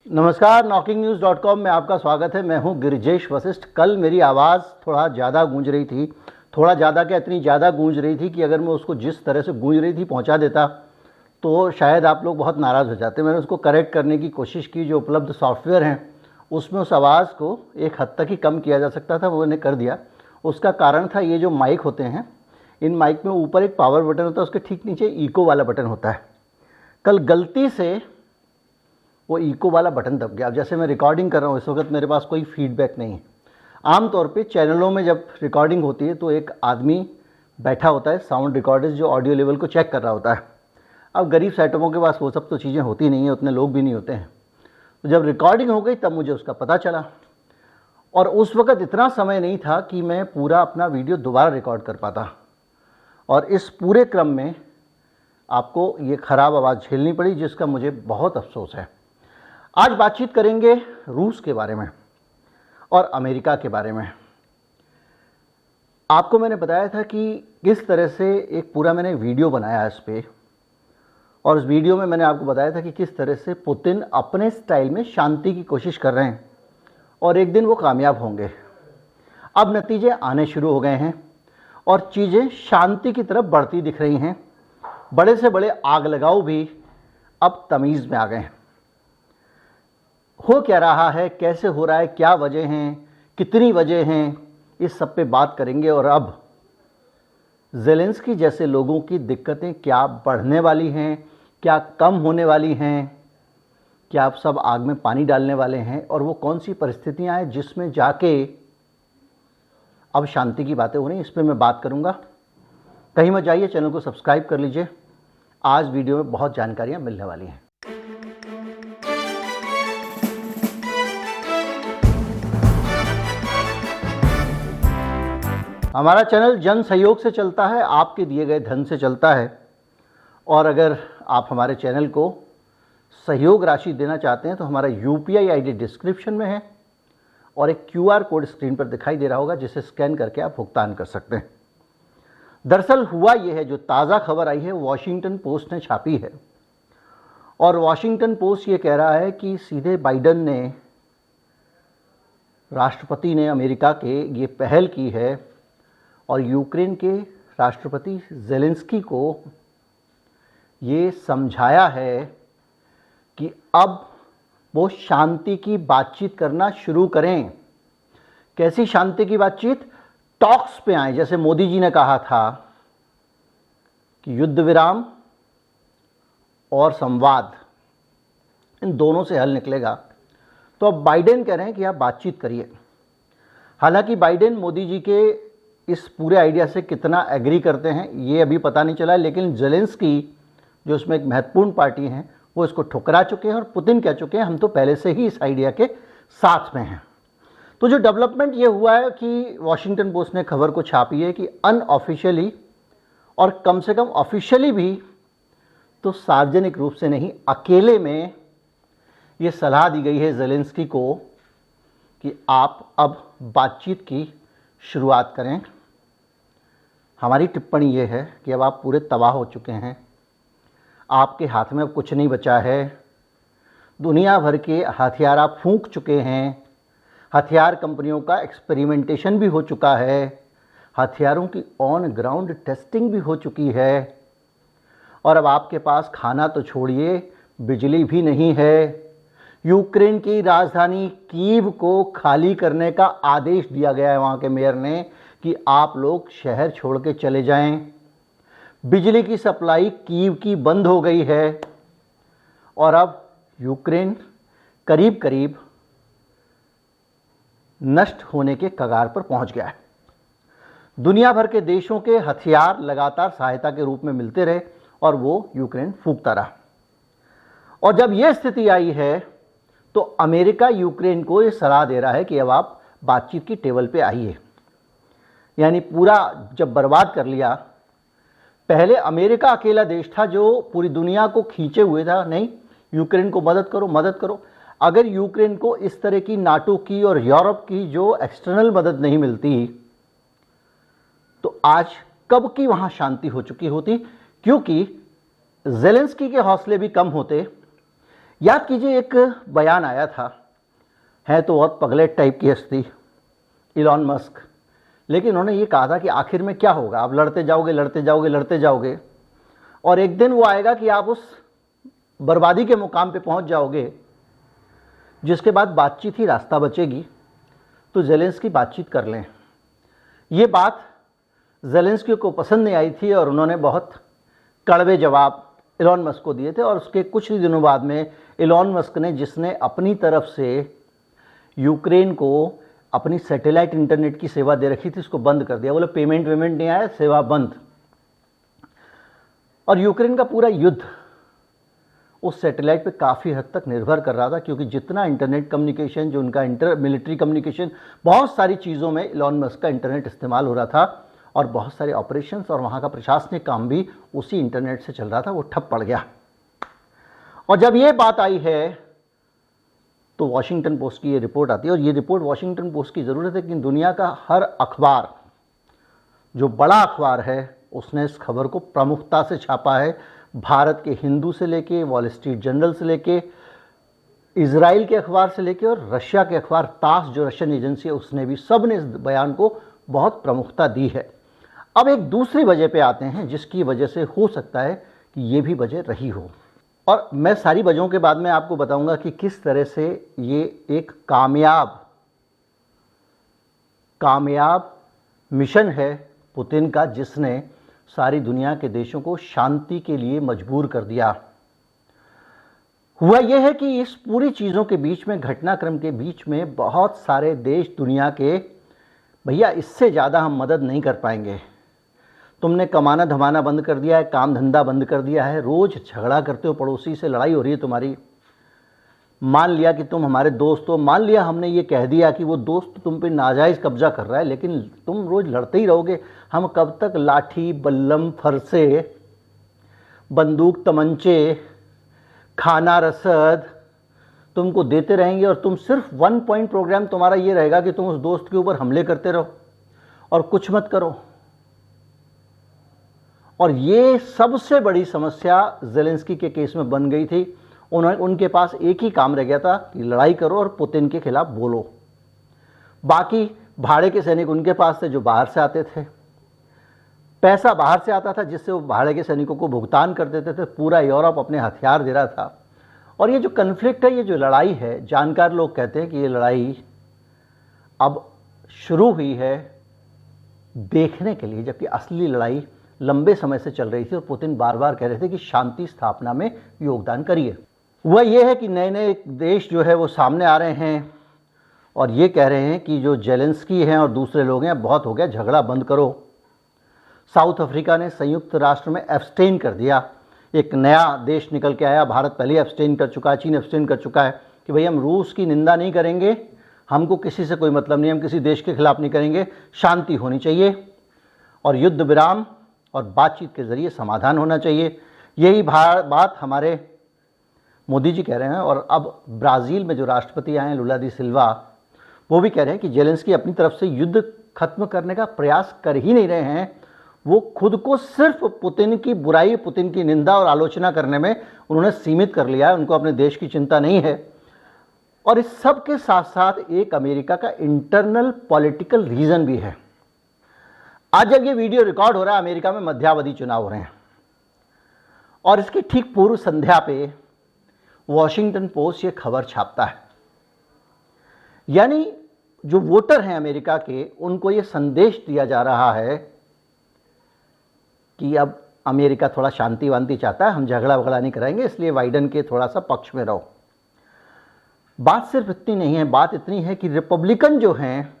नमस्कार, knocking-news.com में आपका स्वागत है। मैं हूं गिरिजेश वशिष्ठ। कल मेरी आवाज़ थोड़ा ज़्यादा गूंज रही थी, थोड़ा ज़्यादा क्या, इतनी ज़्यादा गूंज रही थी कि अगर मैं उसको जिस तरह से गूंज रही थी पहुंचा देता तो शायद आप लोग बहुत नाराज़ हो जाते। मैंने उसको करेक्ट करने की कोशिश की, जो उपलब्ध सॉफ्टवेयर हैं उसमें उस आवाज़ को एक हद तक ही कम किया जा सकता था, वो मैंने कर दिया। उसका कारण था ये जो माइक होते हैं, इन माइक में ऊपर एक पावर बटन होता है, उसके ठीक नीचे इको वाला बटन होता है। कल गलती से वो इको वाला बटन दब गया। अब जैसे मैं रिकॉर्डिंग कर रहा हूँ इस वक्त मेरे पास कोई फीडबैक नहीं है। आमतौर पे चैनलों में जब रिकॉर्डिंग होती है तो एक आदमी बैठा होता है, साउंड रिकॉर्डिस्ट, जो ऑडियो लेवल को चेक कर रहा होता है। अब गरीब सेटअपों के पास वो सब तो चीज़ें होती नहीं है, उतने लोग भी नहीं होते हैं। तो जब रिकॉर्डिंग हो गई तब मुझे उसका पता चला, और उस वक्त इतना समय नहीं था कि मैं पूरा अपना वीडियो दोबारा रिकॉर्ड कर पाता। और इस पूरे क्रम में आपको ये ख़राब आवाज़ झेलनी पड़ी, जिसका मुझे बहुत अफसोस है। आज बातचीत करेंगे रूस के बारे में और अमेरिका के बारे में। आपको मैंने बताया था कि किस तरह से एक पूरा मैंने वीडियो बनाया इस पे, और उस वीडियो में मैंने आपको बताया था कि किस तरह से पुतिन अपने स्टाइल में शांति की कोशिश कर रहे हैं और एक दिन वो कामयाब होंगे। अब नतीजे आने शुरू हो गए हैं और चीज़ें शांति की तरफ बढ़ती दिख रही हैं। बड़े से बड़े आग लगाओ भी अब तमीज़ में आ गए हैं। हो क्या रहा है, कैसे हो रहा है, क्या वजह हैं, कितनी वजह हैं, इस सब पे बात करेंगे। और अब ज़ेलेंस्की जैसे लोगों की दिक्कतें क्या बढ़ने वाली हैं, क्या कम होने वाली हैं, क्या आप सब आग में पानी डालने वाले हैं, और वो कौन सी परिस्थितियां हैं जिसमें जाके अब शांति की बातें हो रही हैं, इस पर मैं बात करूंगा। कहीं मत जाइए, चैनल को सब्सक्राइब कर लीजिए। आज वीडियो में बहुत जानकारियां मिलने वाली हैं। हमारा चैनल जन सहयोग से चलता है, आपके दिए गए धन से चलता है। और अगर आप हमारे चैनल को सहयोग राशि देना चाहते हैं तो हमारा UPI ID डिस्क्रिप्शन में है और एक QR कोड स्क्रीन पर दिखाई दे रहा होगा, जिसे स्कैन करके आप भुगतान कर सकते हैं। दरअसल हुआ यह है, जो ताज़ा खबर आई है वॉशिंगटन पोस्ट ने छापी है, और वॉशिंगटन पोस्ट ये कह रहा है कि सीधे बाइडन ने, राष्ट्रपति ने अमेरिका के, ये पहल की है और यूक्रेन के राष्ट्रपति ज़ेलेंस्की को ये समझाया है कि अब वो शांति की बातचीत करना शुरू करें। कैसी शांति की बातचीत? टॉक्स पे आए। जैसे मोदी जी ने कहा था कि युद्ध विराम और संवाद, इन दोनों से हल निकलेगा। तो अब बाइडेन कह रहे हैं कि आप बातचीत करिए। हालांकि बाइडेन मोदी जी के इस पूरे आइडिया से कितना एग्री करते हैं ये अभी पता नहीं चला, लेकिन ज़ेलेंस्की जो उसमें एक महत्वपूर्ण पार्टी हैं वो इसको ठुकरा चुके हैं, और पुतिन कह चुके हैं हम तो पहले से ही इस आइडिया के साथ में हैं। तो जो डेवलपमेंट ये हुआ है कि वॉशिंगटन पोस्ट ने खबर को छापी है कि अनऑफिशियली, और कम से कम ऑफिशियली भी तो सार्वजनिक रूप से नहीं, अकेले में ये सलाह दी गई है ज़ेलेंस्की को कि आप अब बातचीत की शुरुआत करें। हमारी टिप्पणी ये है कि अब आप पूरे तबाह हो चुके हैं, आपके हाथ में अब कुछ नहीं बचा है। दुनिया भर के हथियार आप फूंक चुके हैं, हथियार कंपनियों का एक्सपेरिमेंटेशन भी हो चुका है, हथियारों की ऑन ग्राउंड टेस्टिंग भी हो चुकी है, और अब आपके पास खाना तो छोड़िए, बिजली भी नहीं है। यूक्रेन की राजधानी कीव को खाली करने का आदेश दिया गया है वहाँ के मेयर ने कि आप लोग शहर छोड़ के चले जाएं। बिजली की सप्लाई कीव की बंद हो गई है, और अब यूक्रेन करीब करीब नष्ट होने के कगार पर पहुंच गया है। दुनिया भर के देशों के हथियार लगातार सहायता के रूप में मिलते रहे और वो यूक्रेन फूंकता रहा। और जब यह स्थिति आई है तो अमेरिका यूक्रेन को ये सलाह दे रहा है कि अब आप बातचीत की टेबल पे आइए। यानी पूरा जब बर्बाद कर लिया, पहले अमेरिका अकेला देश था जो पूरी दुनिया को खींचे हुए था, नहीं यूक्रेन को मदद करो मदद करो। अगर यूक्रेन को इस तरह की नाटो की और यूरोप की जो एक्सटर्नल मदद नहीं मिलती तो आज कब की वहां शांति हो चुकी होती, क्योंकि ज़ेलेंस्की के हौसले भी कम होते, याद कीजिए, एक बयान आया था, है तो बहुत पगलेट टाइप की हस्ती इलॉन मस्क, लेकिन उन्होंने ये कहा था कि आखिर में क्या होगा, आप लड़ते जाओगे लड़ते जाओगे लड़ते जाओगे और एक दिन वो आएगा कि आप उस बर्बादी के मुकाम पे पहुंच जाओगे जिसके बाद बातचीत ही रास्ता बचेगी। तो ज़ेलेंस्की बातचीत कर लें। ये बात ज़ेलेंस्की को पसंद नहीं आई थी और उन्होंने बहुत कड़वे जवाब इलॉन मस्क को दिए थे। और उसके कुछ ही दिनों बाद में इलॉन मस्क ने, जिसने अपनी तरफ से यूक्रेन को अपनी सैटेलाइट इंटरनेट की सेवा दे रखी थी, उसको बंद कर दिया। बोले पेमेंट नहीं आया, सेवा बंद। और यूक्रेन का पूरा युद्ध उस सैटेलाइट पे काफ़ी हद तक निर्भर कर रहा था, क्योंकि जितना इंटरनेट कम्युनिकेशन, जो उनका मिलिट्री कम्युनिकेशन, बहुत सारी चीज़ों में इलॉन मस्क का इंटरनेट इस्तेमाल हो रहा था और बहुत सारे ऑपरेशंस और वहाँ का प्रशासनिक काम भी उसी इंटरनेट से चल रहा था, वो ठप पड़ गया। और जब ये बात आई है तो वॉशिंगटन पोस्ट की ये रिपोर्ट आती है, और ये रिपोर्ट वॉशिंगटन पोस्ट की ज़रूरत है कि दुनिया का हर अखबार, जो बड़ा अखबार है, उसने इस खबर को प्रमुखता से छापा है। भारत के हिंदू से लेके, वॉल स्ट्रीट जर्नल से लेके, इजराइल के अखबार से लेके और रशिया के अखबार तास, जो रशियन एजेंसी है, उसने भी, सब ने इस बयान को बहुत प्रमुखता दी है। अब एक दूसरी वजह पे आते हैं जिसकी वजह से हो सकता है कि ये भी वजह रही हो, और मैं सारी वजहों के बाद में आपको बताऊंगा कि किस तरह से ये एक कामयाब मिशन है पुतिन का, जिसने सारी दुनिया के देशों को शांति के लिए मजबूर कर दिया। हुआ यह है कि इस पूरी चीज़ों के बीच में, घटनाक्रम के बीच में, बहुत सारे देश दुनिया के, भैया इससे ज़्यादा हम मदद नहीं कर पाएंगे, तुमने कमाना धमाना बंद कर दिया है, काम धंधा बंद कर दिया है, रोज़ झगड़ा करते हो, पड़ोसी से लड़ाई हो रही है तुम्हारी, मान लिया कि तुम हमारे दोस्त हो, मान लिया हमने ये कह दिया कि वो दोस्त तुम पे नाजायज़ कब्जा कर रहा है, लेकिन तुम रोज़ लड़ते ही रहोगे। हम कब तक लाठी, बल्लम, फरसे, बंदूक, तमंचे, खाना, रसद तुमको देते रहेंगे, और तुम सिर्फ 1 पॉइंट प्रोग्राम तुम्हारा ये रहेगा कि तुम उस दोस्त के ऊपर हमले करते रहो और कुछ मत करो। और ये सबसे बड़ी समस्या ज़ेलेंस्की के केस में बन गई थी। उनके पास एक ही काम रह गया था कि लड़ाई करो और पुतिन के खिलाफ बोलो। बाकी भाड़े के सैनिक उनके पास थे जो बाहर से आते थे, पैसा बाहर से आता था जिससे वो भाड़े के सैनिकों को भुगतान कर देते थे। पूरा यूरोप अपने हथियार दे रहा था। और ये जो कन्फ्लिक्ट है, ये जो लड़ाई है, जानकार लोग कहते हैं कि ये लड़ाई अब शुरू हुई है देखने के लिए, जबकि असली लड़ाई लंबे समय से चल रही थी और पुतिन बार बार कह रहे थे कि शांति स्थापना में योगदान करिए। वह ये है कि नए नए देश जो है वो सामने आ रहे हैं और ये कह रहे हैं कि जो ज़ेलेंस्की हैं और दूसरे लोग हैं, बहुत हो गया, झगड़ा बंद करो। साउथ अफ्रीका ने संयुक्त राष्ट्र में एब्सटेन कर दिया। एक नया देश निकल के आया, भारत पहले ही एब्सटेन कर चुका है, चीन एब्सटेन कर चुका है कि भाई हम रूस की निंदा नहीं करेंगे, हमको किसी से कोई मतलब नहीं, हम किसी देश के खिलाफ नहीं करेंगे, शांति होनी चाहिए और युद्ध विराम और बातचीत के ज़रिए समाधान होना चाहिए। यही बात हमारे मोदी जी कह रहे हैं। और अब ब्राज़ील में जो राष्ट्रपति आए हैं, लुला दी सिल्वा, वो भी कह रहे हैं कि ज़ेलेंस्की अपनी तरफ से युद्ध खत्म करने का प्रयास कर ही नहीं रहे हैं। वो खुद को सिर्फ पुतिन की बुराई, पुतिन की निंदा और आलोचना करने में उन्होंने सीमित कर लिया है। उनको अपने देश की चिंता नहीं है। और इस सब के साथ साथ एक अमेरिका का इंटरनल पॉलिटिकल रीज़न भी है। आज जब ये वीडियो रिकॉर्ड हो रहा है, अमेरिका में मध्यावधि चुनाव हो रहे हैं और इसकी ठीक पूर्व संध्या पे वॉशिंगटन पोस्ट ये खबर छापता है। यानी जो वोटर हैं अमेरिका के, उनको ये संदेश दिया जा रहा है कि अब अमेरिका थोड़ा शांति वांति चाहता है, हम झगड़ा वगड़ा नहीं कराएंगे, इसलिए बाइडेन के थोड़ा सा पक्ष में रहो। बात सिर्फ इतनी नहीं है, बात इतनी है कि रिपब्लिकन जो हैं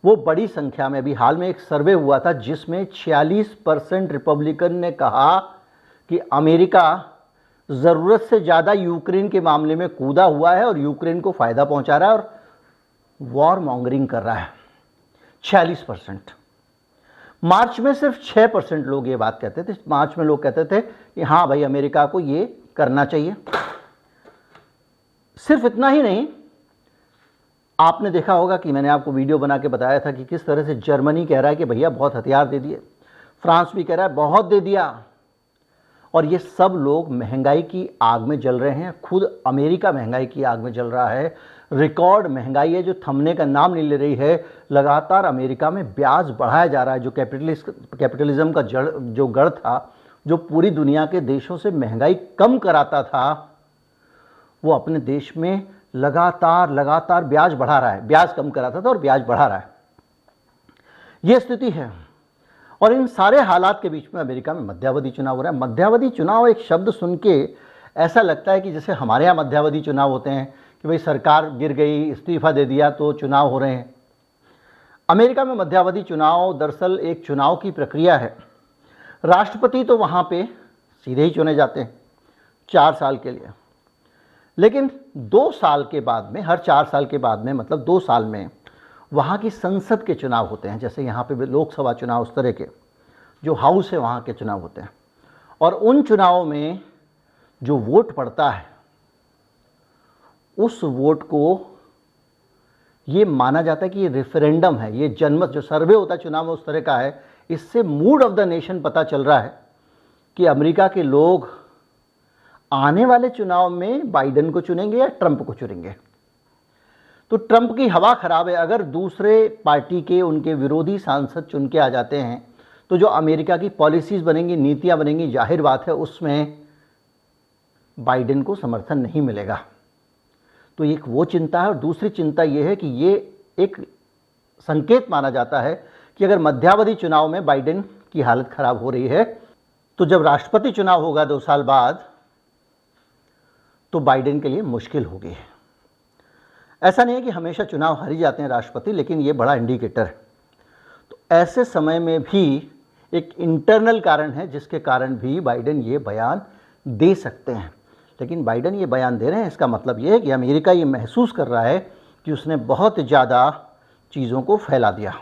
वो बड़ी संख्या में, अभी हाल में एक सर्वे हुआ था जिसमें 46% रिपब्लिकन ने कहा कि अमेरिका ज़रूरत से ज़्यादा यूक्रेन के मामले में कूदा हुआ है और यूक्रेन को फ़ायदा पहुंचा रहा है और वॉर मॉन्गरिंग कर रहा है। 46%। मार्च में सिर्फ 6% लोग ये बात कहते थे। मार्च में लोग कहते थे कि हाँ भाई, अमेरिका को ये करना चाहिए। सिर्फ इतना ही नहीं, आपने देखा होगा कि मैंने आपको वीडियो बना के बताया था कि किस तरह से जर्मनी कह रहा है कि भैया बहुत हथियार दे दिए, फ्रांस भी कह रहा है बहुत दे दिया, और ये सब लोग महंगाई की आग में जल रहे हैं। खुद अमेरिका महंगाई की आग में जल रहा है। रिकॉर्ड महंगाई है जो थमने का नाम नहीं ले रही है। लगातार अमेरिका में ब्याज बढ़ाया जा रहा है। जो कैपिटलिज्म का जो गढ़ था, जो पूरी दुनिया के देशों से महंगाई कम कराता था, वो अपने देश में लगातार ब्याज बढ़ा रहा है। ब्याज कम कराता था और ब्याज बढ़ा रहा है। ये स्थिति है। और इन सारे हालात के बीच में अमेरिका में मध्यावधि चुनाव हो रहा है। मध्यावधि चुनाव एक शब्द सुन के ऐसा लगता है कि जैसे हमारे यहाँ मध्यावधि चुनाव होते हैं कि भाई सरकार गिर गई, इस्तीफा दे दिया तो चुनाव हो रहे हैं। अमेरिका में मध्यावधि चुनाव दरअसल एक चुनाव की प्रक्रिया है। राष्ट्रपति तो वहाँ पे सीधे ही चुने जाते हैं 4 साल के लिए, लेकिन 2 साल के बाद में, हर 4 साल के बाद में, मतलब 2 साल में वहाँ की संसद के चुनाव होते हैं। जैसे यहाँ पे लोकसभा चुनाव, उस तरह के जो हाउस है वहाँ के चुनाव होते हैं। और उन चुनावों में जो वोट पड़ता है, उस वोट को ये माना जाता है कि ये रेफरेंडम है, ये जनमत, जो सर्वे होता है चुनाव में उस तरह का है। इससे मूड ऑफ द नेशन पता चल रहा है कि अमेरिका के लोग आने वाले चुनाव में बाइडेन को चुनेंगे या ट्रंप को चुनेंगे। तो ट्रंप की हवा खराब है। अगर दूसरे पार्टी के उनके विरोधी सांसद चुन के आ जाते हैं तो जो अमेरिका की पॉलिसीज़ बनेंगी, नीतियां बनेंगी, जाहिर बात है उसमें बाइडेन को समर्थन नहीं मिलेगा। तो एक वो चिंता है। और दूसरी चिंता ये है कि ये एक संकेत माना जाता है कि अगर मध्यावधि चुनाव में बाइडेन की हालत खराब हो रही है तो जब राष्ट्रपति चुनाव होगा 2 साल बाद तो बाइडेन के लिए मुश्किल होगी। ऐसा नहीं है कि हमेशा चुनाव हार ही जाते हैं राष्ट्रपति, लेकिन ये बड़ा इंडिकेटर है। तो ऐसे समय में भी एक इंटरनल कारण है जिसके कारण भी बाइडेन ये बयान दे सकते हैं। लेकिन बाइडेन ये बयान दे रहे हैं, इसका मतलब ये है कि अमेरिका ये महसूस कर रहा है कि उसने बहुत ज़्यादा चीज़ों को फैला दिया।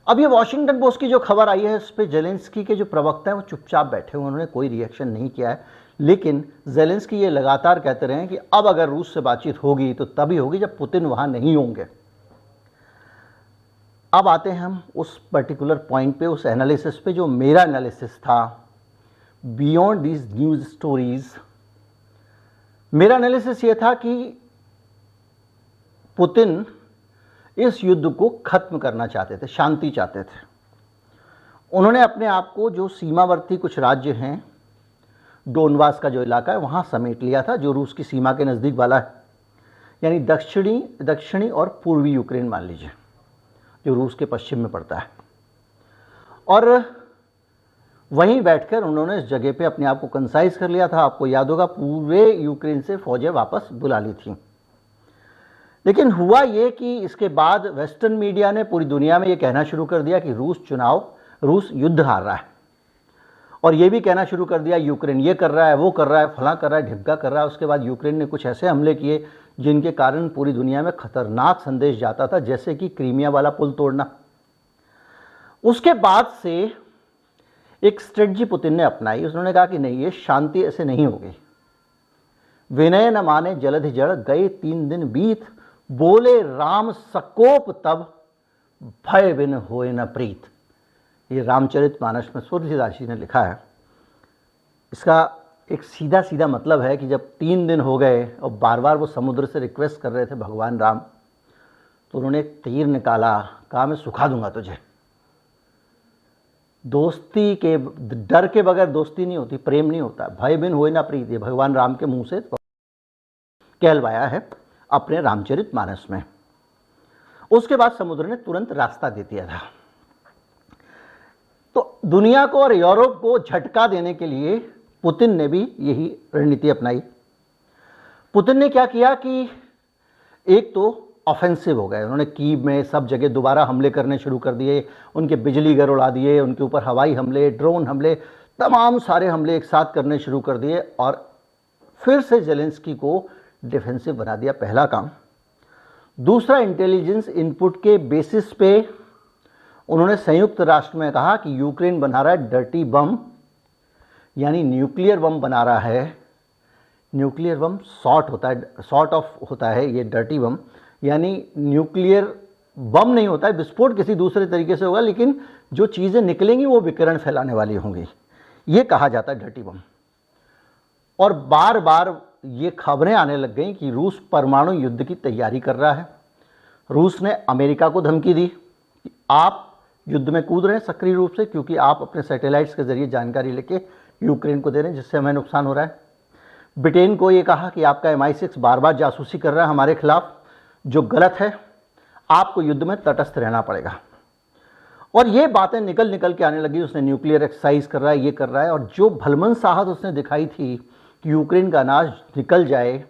अब ये वॉशिंगटन पोस्ट की जो खबर आई है, उस पर जेलेंस्की के जो प्रवक्ता हैं वो चुपचाप बैठे हुए, उन्होंने कोई रिएक्शन नहीं किया है। लेकिन जेलेंस्की ये लगातार कहते रहे हैं कि अब अगर रूस से बातचीत होगी तो तभी होगी जब पुतिन वहाँ नहीं होंगे। अब आते हैं हम उस पर्टिकुलर पॉइंट पे, उस एनालिसिस पे जो मेरा एनालिसिस था बियॉन्ड दीज न्यूज़ स्टोरीज। मेरा एनालिसिस ये था कि पुतिन इस युद्ध को खत्म करना चाहते थे, शांति चाहते थे। उन्होंने अपने आप को जो सीमावर्ती कुछ राज्य हैं, डोनबास का जो इलाका है वहाँ समेट लिया था, जो रूस की सीमा के नज़दीक वाला है, यानी दक्षिणी और पूर्वी यूक्रेन मान लीजिए, जो रूस के पश्चिम में पड़ता है। और वहीं बैठकर उन्होंने इस जगह पे अपने आप को कंसाइज कर लिया था। आपको याद होगा पूरे यूक्रेन से फौजें वापस बुला ली थी। लेकिन हुआ ये कि इसके बाद वेस्टर्न मीडिया ने पूरी दुनिया में ये कहना शुरू कर दिया कि रूस युद्ध हार रहा है, और ये भी कहना शुरू कर दिया यूक्रेन ये कर रहा है, वो कर रहा है, फलां कर रहा है, ढिमका कर रहा है। उसके बाद यूक्रेन ने कुछ ऐसे हमले किए जिनके कारण पूरी दुनिया में खतरनाक संदेश जाता था, जैसे कि क्रीमिया वाला पुल तोड़ना। उसके बाद से एक स्ट्रेटजी पुतिन ने अपनाई। उन्होंने कहा कि नहीं, ये शांति ऐसे नहीं होगी। विनय न माने जलधि जड़, गए 3 दिन बीत, बोले राम सकोप तब, भय बिन होए न प्रीत। ये रामचरितमानस में सूर्यदास जी ने लिखा है। इसका एक सीधा सीधा मतलब है कि जब 3 दिन हो गए और बार बार वो समुद्र से रिक्वेस्ट कर रहे थे भगवान राम, तो उन्होंने एक तीर निकाला, कहा मैं सुखा दूंगा तुझे। दोस्ती के डर के बगैर दोस्ती नहीं होती, प्रेम नहीं होता। भय बिन होए ना प्रीत, ये भगवान राम के मुंह से कहलवाया है अपने रामचरितमानस में। उसके बाद समुद्र ने तुरंत रास्ता दे दिया था। तो दुनिया को और यूरोप को झटका देने के लिए पुतिन ने भी यही रणनीति अपनाई। पुतिन ने क्या किया कि एक तो ऑफेंसिव हो गए, उन्होंने कीव में सब जगह दोबारा हमले करने शुरू कर दिए, उनके बिजली घर उड़ा दिए, उनके ऊपर हवाई हमले, ड्रोन हमले, तमाम सारे हमले एक साथ करने शुरू कर दिए और फिर से जेलेंस्की को डिफेंसिव बना दिया, पहला काम। दूसरा, इंटेलिजेंस इनपुट के बेसिस पे उन्होंने संयुक्त राष्ट्र में कहा कि यूक्रेन बना रहा है डर्टी बम, यानी न्यूक्लियर बम बना रहा है। न्यूक्लियर बम सॉर्ट ऑफ होता है ये डर्टी बम, यानी न्यूक्लियर बम नहीं होता है, विस्फोट किसी दूसरे तरीके से होगा, लेकिन जो चीज़ें निकलेंगी वो विकिरण फैलाने वाली होंगी। ये कहा जाता है डर्टी बम। और बार बार ये खबरें आने लग गई कि रूस परमाणु युद्ध की तैयारी कर रहा है। रूस ने अमेरिका को धमकी दी कि आप युद्ध में कूद रहे हैं सक्रिय रूप से, क्योंकि आप अपने सैटेलाइट्स के जरिए जानकारी लेके यूक्रेन को दे रहे हैं, जिससे हमें नुकसान हो रहा है। ब्रिटेन को ये कहा कि आपका MI6 बार बार जासूसी कर रहा है हमारे खिलाफ, जो गलत है, आपको युद्ध में तटस्थ रहना पड़ेगा। और ये बातें निकल निकल के आने लगी। उसने न्यूक्लियर एक्सरसाइज कर रहा है, ये कर रहा है। और जो भलमन साहत उसने दिखाई थी कि यूक्रेन का अनाज निकल जाए,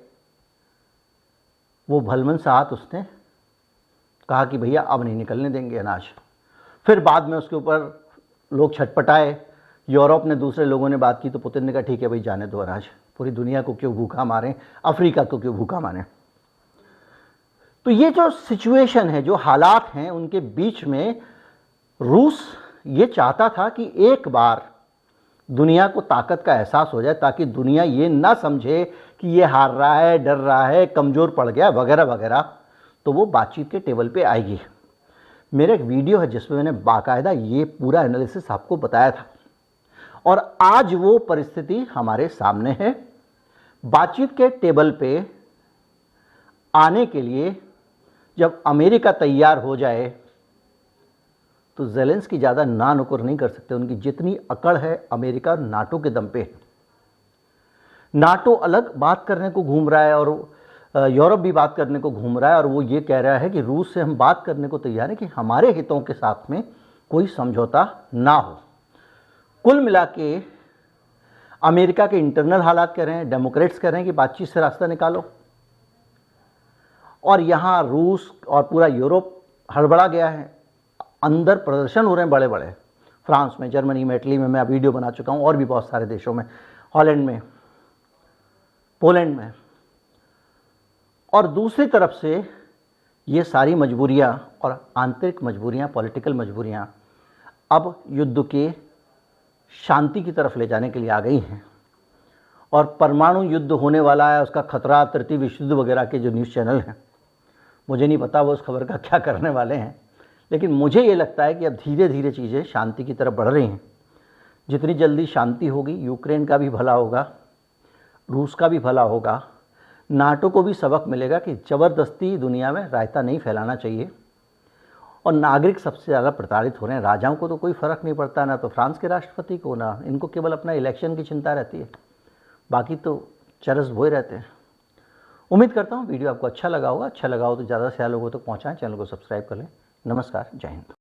वो भलमन साहत उसने कहा कि भैया अब नहीं निकलने देंगे अनाज। फिर बाद में उसके ऊपर लोग छटपटाए, यूरोप ने, दूसरे लोगों ने बात की, तो पुतिन ने कहा ठीक है भाई जाने दो अनाज, पूरी दुनिया को क्यों भूखा मारें, अफ्रीका को क्यों भूखा मारें। तो ये जो सिचुएशन है, जो हालात हैं, उनके बीच में रूस ये चाहता था कि एक बार दुनिया को ताकत का एहसास हो जाए, ताकि दुनिया ये ना समझे कि ये हार रहा है, डर रहा है, कमज़ोर पड़ गया वगैरह वगैरह। तो वो बातचीत के टेबल पे आएगी। मेरा एक वीडियो है जिसमें मैंने बाकायदा ये पूरा एनालिसिस आपको बताया था, और आज वो परिस्थिति हमारे सामने है। बातचीत के टेबल पे आने के लिए जब अमेरिका तैयार हो जाए तो ज़ेलेंस्की ज़्यादा ना नुकुर नहीं कर सकते। उनकी जितनी अकड़ है अमेरिका और नाटो के दम पे है। नाटो अलग बात करने को घूम रहा है और यूरोप भी बात करने को घूम रहा है, और वो ये कह रहा है कि रूस से हम बात करने को तैयार हैं कि हमारे हितों के साथ में कोई समझौता ना हो। कुल मिला के अमेरिका के इंटरनल हालात कह रहे हैं, डेमोक्रेट्स कह रहे हैं कि बातचीत से रास्ता निकालो, और यहाँ रूस और पूरा यूरोप हड़बड़ा गया है। अंदर प्रदर्शन हो रहे हैं बड़े बड़े, फ्रांस में, जर्मनी में, इटली में, मैं वीडियो बना चुका हूँ, और भी बहुत सारे देशों में, हॉलैंड में, पोलैंड में। और दूसरी तरफ से ये सारी मजबूरियाँ और आंतरिक मजबूरियाँ, पॉलिटिकल मजबूरियाँ अब युद्ध के शांति की तरफ ले जाने के लिए आ गई हैं। और परमाणु युद्ध होने वाला है, उसका खतरा, तृतीय विश्व युद्ध वगैरह के जो न्यूज़ चैनल हैं, मुझे नहीं पता वो उस खबर का क्या करने वाले हैं, लेकिन मुझे ये लगता है कि अब धीरे धीरे चीज़ें शांति की तरफ बढ़ रही हैं। जितनी जल्दी शांति होगी, यूक्रेन का भी भला होगा, रूस का भी भला होगा, नाटो को भी सबक मिलेगा कि ज़बरदस्ती दुनिया में रायता नहीं फैलाना चाहिए। और नागरिक सबसे ज़्यादा प्रताड़ित हो रहे हैं। राजाओं को तो कोई फ़र्क नहीं पड़ता, ना तो फ्रांस के राष्ट्रपति को, ना इनको केवल अपना इलेक्शन की चिंता रहती है, बाकी तो चरस भोए रहते हैं। उम्मीद करता हूँ वीडियो आपको अच्छा लगा होगा। अच्छा लगा हो तो ज़्यादा से ज़्यादा लोगों तक पहुँचाएँ, चैनल को सब्सक्राइब कर लें। नमस्कार, जय हिंद।